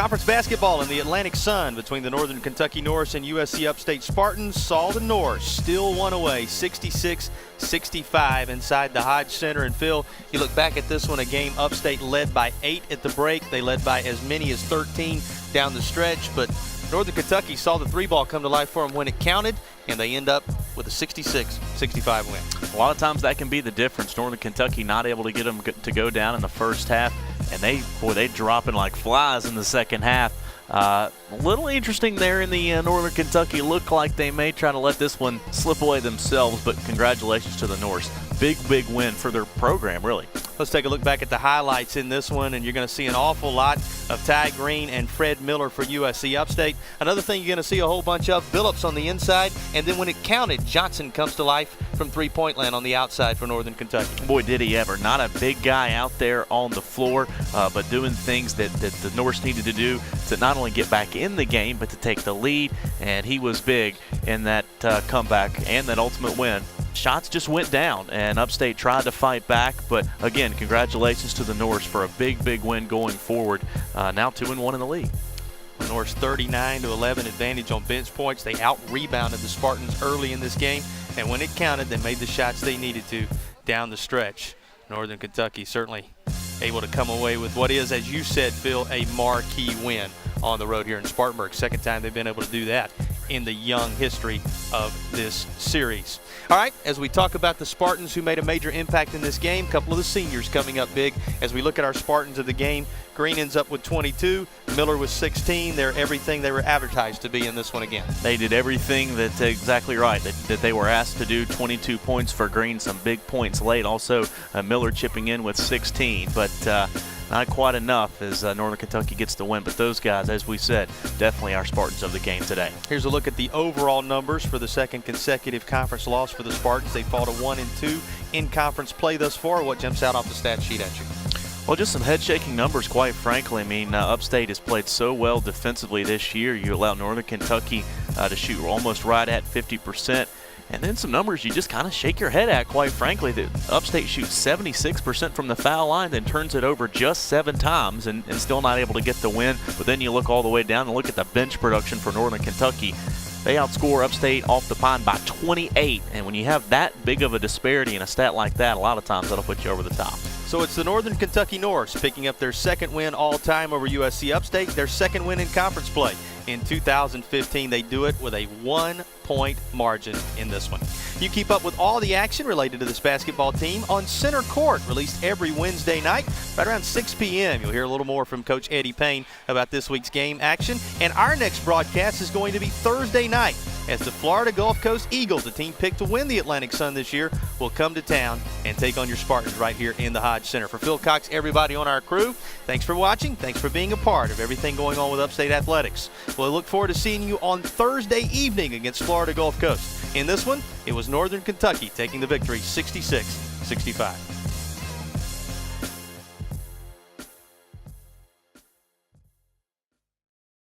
Conference basketball in the Atlantic Sun between the Northern Kentucky Norse and USC Upstate Spartans saw the Norse still one away, 66-65 inside the Hodge Center. And Phil, you look back at this one, a game Upstate led by 8 at the break. They led by as many as 13 down the stretch, but Northern Kentucky saw the three ball come to life for them when it counted, and they end up with a 66-65 win. A lot of times that can be the difference. Northern Kentucky not able to get them to go down in the first half, and they dropping like flies in the second half. A little interesting there in the Northern Kentucky. Look like they may try to let this one slip away themselves, but congratulations to the Norse. Big win for their program, really. Let's take a look back at the highlights in this one, and you're going to see an awful lot of Ty Green and Fred Miller for USC Upstate. Another thing you're going to see a whole bunch of, Billups on the inside, and then when it counted, Johnson comes to life from three-point land on the outside for Northern Kentucky. Boy, did he ever. Not a big guy out there on the floor, but doing things that the Norse needed to do to not only get back in the game, but to take the lead, and he was big in that comeback and that ultimate win. Shots just went down, and Upstate tried to fight back, but again, congratulations to the Norse for a big win going forward. Now 2-1 in the league. The Norse 39-11 advantage on bench points. They out-rebounded the Spartans early in this game, and when it counted, they made the shots they needed to down the stretch. Northern Kentucky certainly able to come away with what is, as you said, Phil, a marquee win on the road here in Spartanburg. Second time they've been able to do that in the young history of this series. All right, as we talk about the Spartans who made a major impact in this game, a couple of the seniors coming up big. As we look at our Spartans of the game, Green ends up with 22, Miller with 16. They're everything they were advertised to be in this one again. They did everything that's exactly right that they were asked to do. 22 points for Green, some big points late. Also, Miller chipping in with 16, but not quite enough as Northern Kentucky gets the win. But those guys, as we said, definitely our Spartans of the game today. Here's a look at the overall numbers for the second consecutive conference loss for the Spartans. They fall to 1-2 in conference play thus far. What jumps out off the stat sheet at you? Well, just some head-shaking numbers, quite frankly. I mean, Upstate has played so well defensively this year. You allow Northern Kentucky to shoot almost right at 50%. And then some numbers you just kind of shake your head at, quite frankly, that Upstate shoots 76% from the foul line, then turns it over just 7 times and still not able to get the win. But then you look all the way down and look at the bench production for Northern Kentucky. They outscore Upstate off the pine by 28. And when you have that big of a disparity in a stat like that, a lot of times that'll put you over the top. So it's the Northern Kentucky Norse picking up their second win all-time over USC Upstate, their second win in conference play. In 2015, they do it with a 1-point margin in this one. You keep up with all the action related to this basketball team on Center Court, released every Wednesday night, right around 6 p.m. You'll hear a little more from Coach Eddie Payne about this week's game action. And our next broadcast is going to be Thursday night, as the Florida Gulf Coast Eagles, the team picked to win the Atlantic Sun this year, will come to town and take on your Spartans right here in the Hodge Center. For Phil Cox, everybody on our crew, thanks for watching. Thanks for being a part of everything going on with Upstate Athletics. We'll look forward to seeing you on Thursday evening against Florida Gulf Coast. In this one, it was Northern Kentucky taking the victory 66-65.